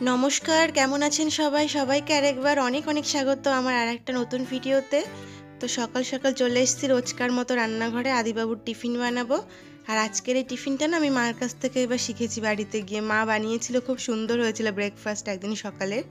নমস্কার, কেমন আছেন সবাই? সবাইকে আরেকবার অনেক অনেক স্বাগত আমার আরেকটা নতুন ভিডিওতে। তো সকাল সকাল চলে এসেছি রোজকার মতো রান্নাঘরে আদিবাবুর টিফিন বানাবো। আর আজকের এই টিফিনটা না আমি মার কাছ থেকে এবার শিখেছি বাড়িতে গিয়ে। মা বানিয়েছিল, খুব সুন্দর হয়েছিল ব্রেকফাস্ট একদিন সকালের।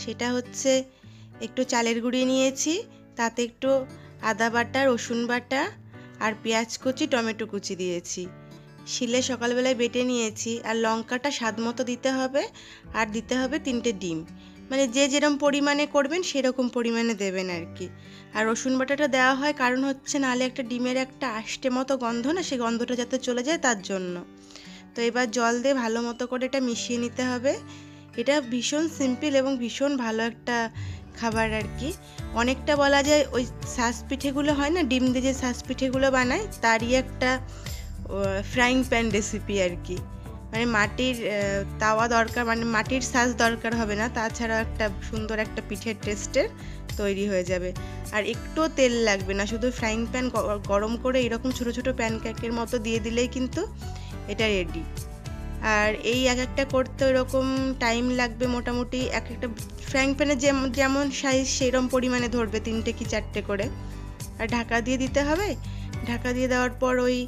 সেটা হচ্ছে একটু চালের গুঁড়ি নিয়েছি, তাতে একটু আদা বাটা, রসুন বাটা আর পেঁয়াজ কুচি, টমেটো কুচি দিয়েছি। শিলে সকালবেলায় বেটে নিয়েছি। আর লঙ্কাটা স্বাদ মতো দিতে হবে, আর দিতে হবে 3টে ডিম। মানে যে যেরকম পরিমাণে করবেন সেরকম পরিমাণে দেবেন আর কি। আর রসুন বাটাটা দেওয়া হয় কারণ হচ্ছে নাহলে একটা ডিমের একটা আষ্টে মতো গন্ধ না, সেই গন্ধটা যাতে চলে যায় তার জন্য। তো এবার জল দিয়ে ভালো মতো করে এটা মিশিয়ে নিতে হবে। এটা ভীষণ সিম্পল এবং ভীষণ ভালো একটা খাবার আর কি। অনেকটা বলা যায় ওই শাঁস পিঠেগুলো হয় না, ডিম দিয়ে যে শাঁস পিঠেগুলো বানায় তারই একটা ফ্রাইং প্যান রেসিপি আর কি। মানে মাটির তাওয়া দরকার, মানে মাটির শাঁস দরকার হবে না, তাছাড়া একটা সুন্দর একটা পিঠের টেস্টের তৈরি হয়ে যাবে। আর একটুও তেল লাগবে না, শুধু ফ্রাইং প্যান গরম করে এরকম ছোটো ছোটো প্যানকেকের মতো দিয়ে দিলেই কিন্তু এটা রেডি। আর এই এক একটা করতে এরকম টাইম লাগবে মোটামুটি, এক একটা ফ্রাইং প্যানে যেমন সাইজ সেরকম পরিমাণে ধরবে, 3টে কি 4টে করে। আর ঢাকা দিয়ে দিতে হবে। ঢাকা দিয়ে দেওয়ার পর ওই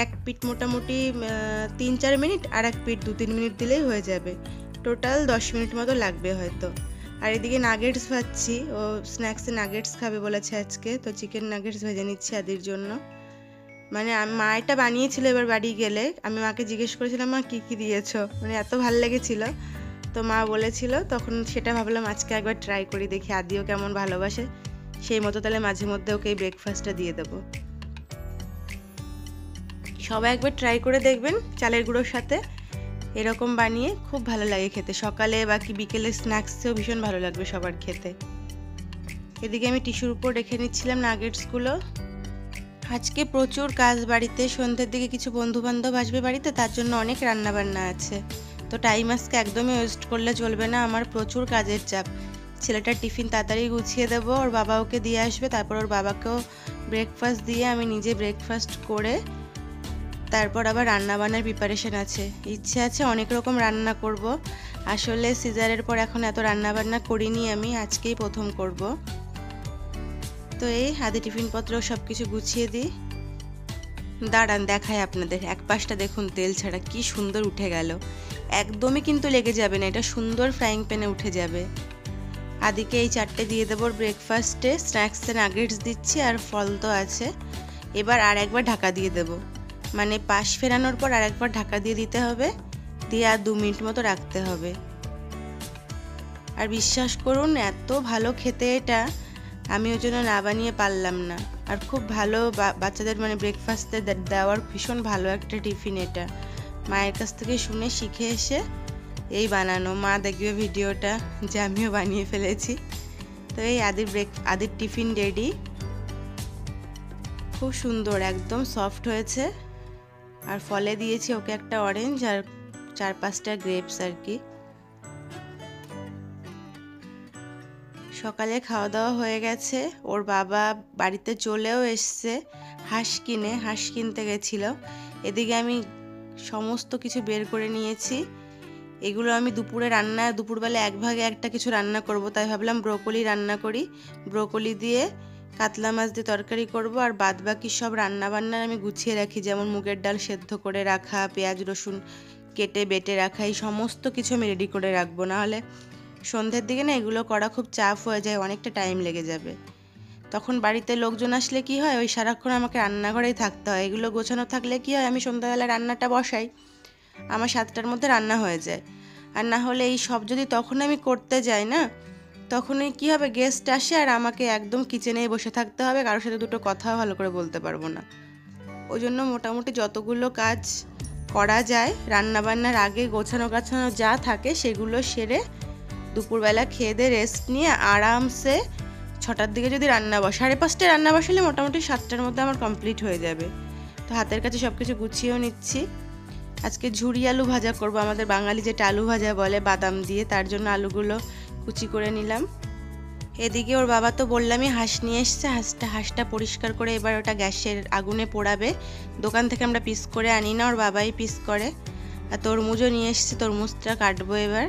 এক পিঠ মোটামুটি 3-4 মিনিট, আর এক পিঠ 2-3 মিনিট দিলেই হয়ে যাবে। টোটাল 10 মিনিট মতো লাগবে হয়তো। আর এদিকে নাগেটস ভাজছি, ও স্ন্যাক্সে নাগেটস খাবে বলেছে আজকে, তো চিকেন নাগেটস ভেজে নিচ্ছি আদির জন্য। মানে মা এটা বানিয়েছিল এবার বাড়ি গেলে, আমি মাকে জিজ্ঞেস করেছিলাম মা কী কী দিয়েছো, মানে এত ভালো লেগেছিল। তো মা বলেছিল, তখন সেটা ভাবলাম আজকে একবার ট্রাই করি, দেখি আদিও কেমন ভালোবাসে, সেই মতো তাহলে মাঝে মধ্যে ওকে এই ব্রেকফাস্টটা দিয়ে দেবো। সবাই একবার ট্রাই করে দেখবেন চালের গুঁড়োর সাথে, এরকম বানিয়ে খুব ভালো লাগে খেতে। সকালে বা কি বিকেলে স্ন্যাক্সেও ভীষণ ভালো লাগবে সবার খেতে। এদিকে আমি টিস্যুর উপর রেখে নিচ্ছিলাম নাগেটসগুলো। আজকে প্রচুর কাজ বাড়িতে, সন্ধ্যের দিকে কিছু বন্ধুবান্ধব আসবে বাড়িতে, তার জন্য অনেক রান্নাবান্না আছে। তো টাইম আজকে একদমই ওয়েস্ট করলে চলবে না, আমার প্রচুর কাজের চাপ। ছেলেটার টিফিন তাড়াতাড়ি গুছিয়ে দেবো, ওর বাবা ওকে দিয়ে আসবে, তারপর ওর বাবাকেও ব্রেকফাস্ট দিয়ে আমি নিজে ব্রেকফাস্ট করে তারপর আবার রান্নাবান্নার প্রিপারেশন আছে। ইচ্ছে আছে অনেক রকম রান্না করব। আসলে সিজারের পর এখন এত রান্নাবান্না করিনি, আমি আজকেই প্রথম করব। তো এই আদি টিফিনপত্র সব কিছু গুছিয়ে দিই। দাঁড়ান দেখায় আপনাদের, এক পাশটা দেখুন তেল ছাড়া কি সুন্দর উঠে গেল। একদমই কিন্তু লেগে যাবে না, এটা সুন্দর ফ্রাইং প্যানে উঠে যাবে। আদিকে এই 4টে দিয়ে দেবো ব্রেকফাস্টে। স্ন্যাক্সে নাগেটস দিচ্ছি আর ফল তো আছে। এবার আর একবার ঢাকা দিয়ে দেবো, মানে পাশ ফেরানোর পর আর একবার ঢাকা দিয়ে দিতে হবে, দিয়ে আর 2 মিনিট মতো রাখতে হবে। আর বিশ্বাস করুন এত ভালো খেতে এটা, আমি ওই জন্য না বানিয়ে পারলাম না। আর খুব ভালো বাচ্চাদের মানে ব্রেকফাস্টে দেওয়ার ভীষণ ভালো একটা টিফিন এটা। মায়ের কাছ থেকে শুনে শিখে এসে এই বানানো। মা দেখবে ভিডিওটা যে আমিও বানিয়ে ফেলেছি। তো এই আদির টিফিন রেডি। খুব সুন্দর, একদম সফট হয়েছে। আর ফলে দিয়েছি ওকে একটা অরেঞ্জ আর 4-5টা গ্রেপস আর কি। সকালে খাওয়া দাওয়া হয়ে গেছে, ওর বাবা বাড়িতে চলেও এসছে হাঁস কিনতে গেছিল। এদিকে আমি সমস্ত কিছু বের করে নিয়েছি। এগুলো আমি দুপুরবেলা এক ভাগে একটা কিছু রান্না করব, তাই ভাবলাম ব্রোকলি রান্না করি। ব্রোকলি দিয়ে কাতলা মাছ দিয়ে তরকারি করব। আর বাদ বাকি সব রান্নাবান্না আমি গুছিয়ে রাখি, যেমন মুগের ডাল সেদ্ধ করে রাখা, পেঁয়াজ রসুন কেটে বেটে রাখা, এই সমস্ত কিছু আমি রেডি করে রাখবো। নাহলে সন্ধ্যের দিকে না এগুলো করা খুব চাপ হয়ে যায়, অনেকটা টাইম লেগে যাবে। তখন বাড়িতে লোকজন আসলে কি হয়, ওই সারাক্ষণ আমাকে রান্নাঘরেই থাকতে হয়। এগুলো গোছানো থাকলে কি হয়, আমি সন্ধ্যাবেলা রান্নাটা বসাই, আমার 7টার মধ্যে রান্না হয়ে যায়। আর না হলে এই সব যদি তখন আমি করতে যাই না, তখনই কি হবে, গেস্ট আসে আর আমাকে একদম কিচেনেই বসে থাকতে হবে, কারোর সাথে দুটো কথাও ভালো করে বলতে পারবো না। ওই জন্য মোটামুটি যতগুলো কাজ করা যায় রান্নাবান্নার আগে গোছানো গাছানো যা থাকে সেগুলো সেরে দুপুরবেলা খেয়ে দিয়ে রেস্ট নিয়ে আরামসে 6টার দিকে যদি 5:30টায় রান্না বসালে মোটামুটি 7টার মধ্যে আমার কমপ্লিট হয়ে যাবে। তো হাতের কাছে সব কিছু গুছিয়েও নিচ্ছি। আজকে ঝুরি আলু ভাজা করব, আমাদের বাঙালি যেটা আলু ভাজা বলে বাদাম দিয়ে, তার জন্য আলুগুলো কুচি করে নিলাম। এদিকে ওর বাবা তো বললামই হাঁস নিয়ে এসছে, হাঁসটা পরিষ্কার করে এবার ওটা গ্যাসের আগুনে পোড়াবে। দোকান থেকে আমরা পিস করে আনি না, ওর বাবাই পিস করে। আর তরমুজও নিয়ে এসছে, তরমুজটা কাটবো এবার।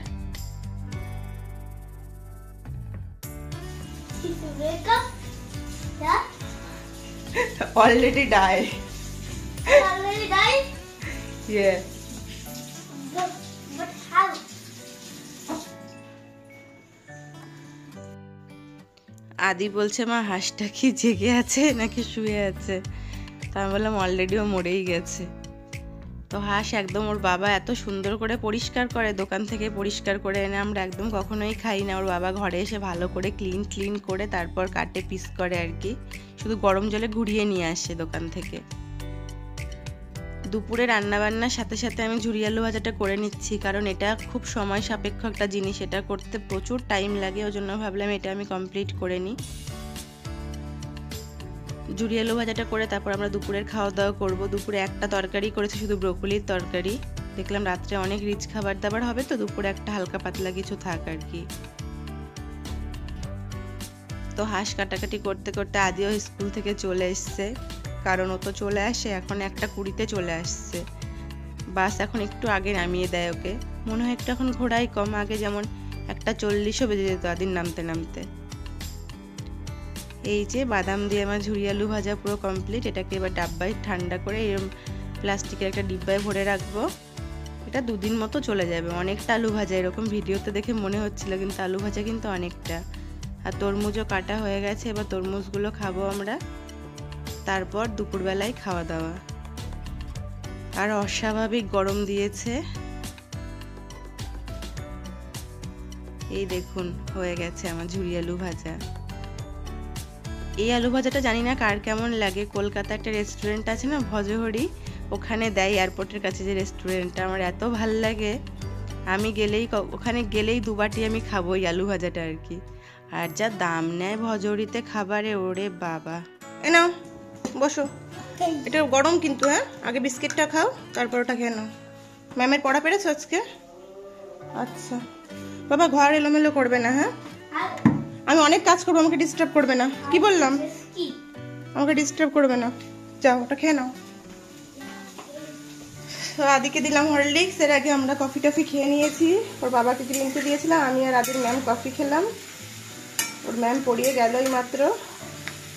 If you wake up, yeah, already die. you already died. Yeah. But how? আদি বলছে মা হাঁসটা কি জেগে আছে নাকি শুয়ে আছে, তো আমি বললাম অলরেডি ও মরেই গেছে। তো হাঁস একদম ওর বাবা এত সুন্দর করে পরিষ্কার করে, দোকান থেকে পরিষ্কার করে এনে আমরা একদম কখনোই খাই না। ওর বাবা ঘরে এসে ভালো করে ক্লিন করে তারপর কাটে পিস করে আর কি, শুধু গরম জলে ঘুরিয়ে নিয়ে আসে দোকান থেকে। দুপুরে রান্নাবান্নার সাথে সাথে আমি ঝুরি আলু ভাজাটা করে নিচ্ছি, কারণ এটা খুব সময় সাপেক্ষ একটা জিনিস, এটা করতে প্রচুর টাইম লাগে, ওই জন্য ভাবলাম এটা আমি কমপ্লিট করে নিই। ঝুরি আলু ভাজাটা করে তারপর আমরা দুপুরের খাওয়া দাওয়া করবো। দুপুরে একটা তরকারি করেছি, শুধু ব্রোকলির তরকারি। দেখলাম রাত্রে অনেক রিচ খাবার দাবার হবে, তো দুপুরে একটা হালকা পাতলা কিছু থাক আর কি। তো হাঁস কাটাকাটি করতে করতে আদিও স্কুল থেকে চলে এসছে, কারণ ও তো চলে আসে এখন 1:20-তে চলে আসছে। বাস এখন একটু আগে নামিয়ে দেয় ওকে, মনে হয় একটু এখন ঘোড়াই কম, আগে যেমন 1:40ও বেজে যেত আদির নামতে নামতে। এই যে বাদাম দিয়ে আমার ঝুরি আলু ভাজা পুরো কমপ্লিট। এটাকে এবার ডাব্বায় ঠান্ডা করে এরকম প্লাস্টিকের একটা ডিব্বায় ভরে রাখবো। এটা 2 দিন মতো চলে যাবে। অনেকটা আলু ভাজা, এরকম ভিডিওতে দেখে মনে হচ্ছিল, কিন্তু আলু ভাজা কিন্তু অনেকটা। আর তরমুজও কাটা হয়ে গেছে, এবার তরমুজগুলো খাবো আমরা, তারপর দুপুরবেলায় খাওয়া দাওয়া। আর অস্বাভাবিক গরম দিয়েছে, এই দেখুন হয়ে গেছে আমার ঝুরি আলু ভাজা। এই আলু ভাজাটা জানি না কার কেমন লাগে। কলকাতা একটা রেস্টুরেন্ট আছে না ভজহরি, ওখানে দেয় এয়ারপোর্টের কাছে যে রেস্টুরেন্টটা, আমার এত ভাল লাগে। আমি ওখানে গেলেই 2 বাটি আমি খাবো এই আলু ভাজাটা আর কি। আর যা দাম নেয় ভজহরিতে খাবারে, ওরে বাবা। এ নাও বসো, এটা গরম কিন্তু, হ্যাঁ আগে বিস্কিটটা খাও তারপর ওটা খেয়ে নাও। ম্যামের পড়া পেরেছো আজকে? আচ্ছা বাবা, ঘর এলোমেলো করবে না, হ্যাঁ আমি অনেক কাজ করবো, আমাকে ডিস্টার্ব করবে না। কি বললাম? আমাকে ডিস্টার্ব করবে না, যাও ওটা খেয়ে নাও। তো আদিকে দিলাম হরলিক্স, এর আগে আমরা কফি টফি খেয়ে নিয়েছি। ওর বাবাকে গ্রিন টি দিয়েছিলাম, আমি আর আদির ম্যাম কফি খেলাম। ওর ম্যাম পড়িয়ে গেলই মাত্র।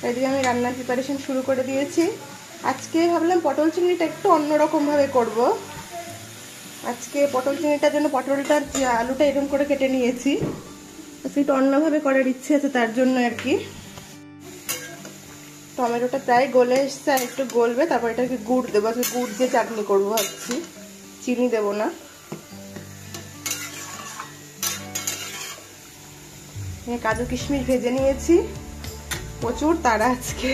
এদিকে আমি রান্নার প্রিপারেশন শুরু করে দিয়েছি। আজকে ভাবলাম পটল চিংড়িটা একটু অন্যরকমভাবে করব। আজকে পটল চিংড়িটার জন্য পটলটার আলুটা এরকম করে কেটে নিয়েছি, একটু অন্যভাবে করার ইচ্ছে আছে তার জন্য আর কি। টমেটোটা প্রায় গলে এসছে, আর একটু গলবে, তারপর এটাকে গুড় দেবো। আজকে গুড় দিয়ে চাটনি করবো ভাবছি, চিনি দেবো না। কাজু কিশমিশ ভেজে নিয়েছি, প্রচুর তাড়া আজকে।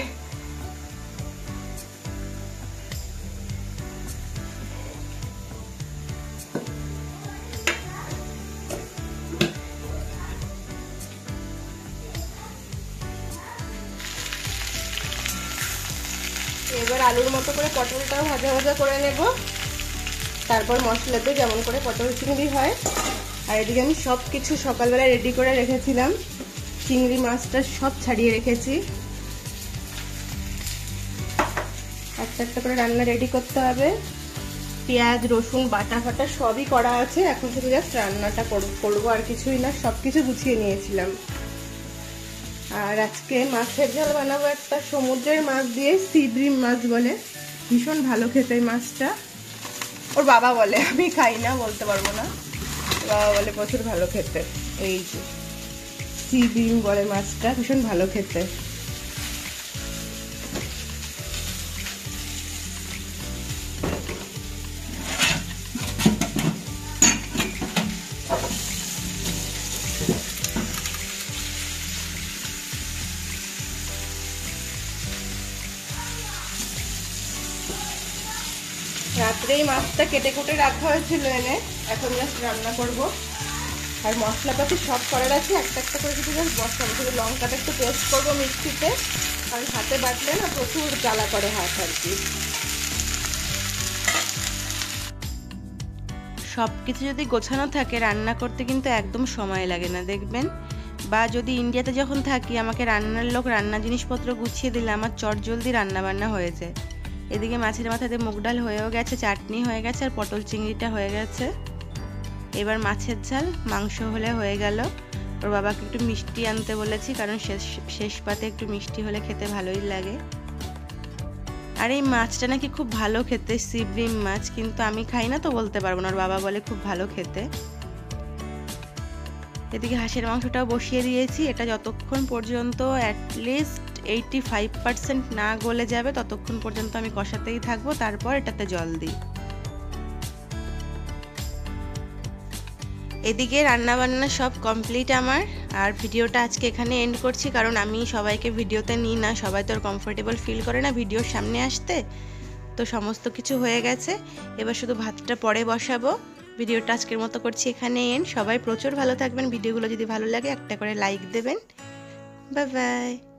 এবার আলুর মতো করে পটলটাও ভাজা ভাজা করে নেব, তারপর মশলাতে যেমন করে পটল চিংড়ি হয়। আর এদিকে আমি সব কিছু সকালবেলা রেডি করে রেখেছিলাম, চিংড়ি মাছটা সব ছাড়িয়ে রেখেছি। একটা একটা করে রান্না রেডি করতে হবে। পেঁয়াজ রসুন বাটা ফাটা সবই করা আছে, এখন শুধু জাস্ট রান্নাটা করবো, আর কিছুই না, সব কিছু গুছিয়ে নিয়েছিলাম। আর আজকে মাছের ঝাল বানাবো একটা সমুদ্রের মাছ দিয়ে, সি ব্রিম মাছ বলে, ভীষণ ভালো খেতে এই মাছটা। ওর বাবা বলে, আমি খাই না, বলতে পারবো না, বাবা বলে প্রচুর ভালো খেতে। এই যে সি ব্রিম বলে মাছটা, ভীষণ ভালো খেতে। রাত্রেই মাছটা কেটে কুটে রাখা হয়েছিল এনে, এখন জাস্ট রান্না করব। আর মশলাপাতি সব করার আছে, একটা একটা করে যদি জাস্ট বসাবো। শুধু লঙ্কাটা একটু পেস্ট করবো মিক্সিতে, কারণ হাতে বাটলে না প্রচুর জ্বালা করে হাত আর কি। সব কিছু যদি গোছানো থাকে রান্না করতে কিন্তু একদম সময় লাগে না দেখবেন। বা যদি ইন্ডিয়াতে যখন থাকি, আমাকে রান্নার লোক রান্না জিনিসপত্র গুছিয়ে দিলে আমার চটজলদি রান্না বান্না হয়ে যায়। এদিকে মাছের মাথাতে মুগ ডাল হয়েও গেছে, চাটনি হয়ে গেছে, আর পটল চিংড়িটা হয়ে গেছে। এবার মাছের ঝাল, মাংস হলে হয়ে গেল। ওর বাবাকে একটু মিষ্টি আনতে বলেছি, কারণ শেষ পাতে একটু মিষ্টি হলে খেতে ভালোই লাগে। আর এই মাছটা নাকি খুব ভালো খেতে, সিব্রিম মাছ, কিন্তু আমি খাই না তো বলতে পারবো না, ওর বাবা বলে খুব ভালো খেতে। এদিকে হাঁসের মাংসটাও বসিয়ে দিয়েছি। এটা যতক্ষণ পর্যন্ত অ্যাটলিস্ট 85% না গলে যাবে ততক্ষণ পর্যন্ত আমি কষাতেই থাকবো, তারপর এটাতে জল দিই। এদিকে রান্নাবান্না সব কমপ্লিট আমার। আর ভিডিওটা আজকে এখানে এন্ড করছি, কারণ আমি সবাইকে ভিডিওতে নিই না, সবাই তো কমফোর্টেবল ফিল করে না ভিডিওর সামনে আসতে। তো সমস্ত কিছু হয়ে গেছে, এবার শুধু ভাতটা পরে বসাবো। ভিডিওটা আজকের মতো করছি এখানে এন্ড। সবাই প্রচুর ভালো থাকবেন, ভিডিওগুলো যদি ভালো লাগে একটা করে লাইক দেবেন। Bye bye.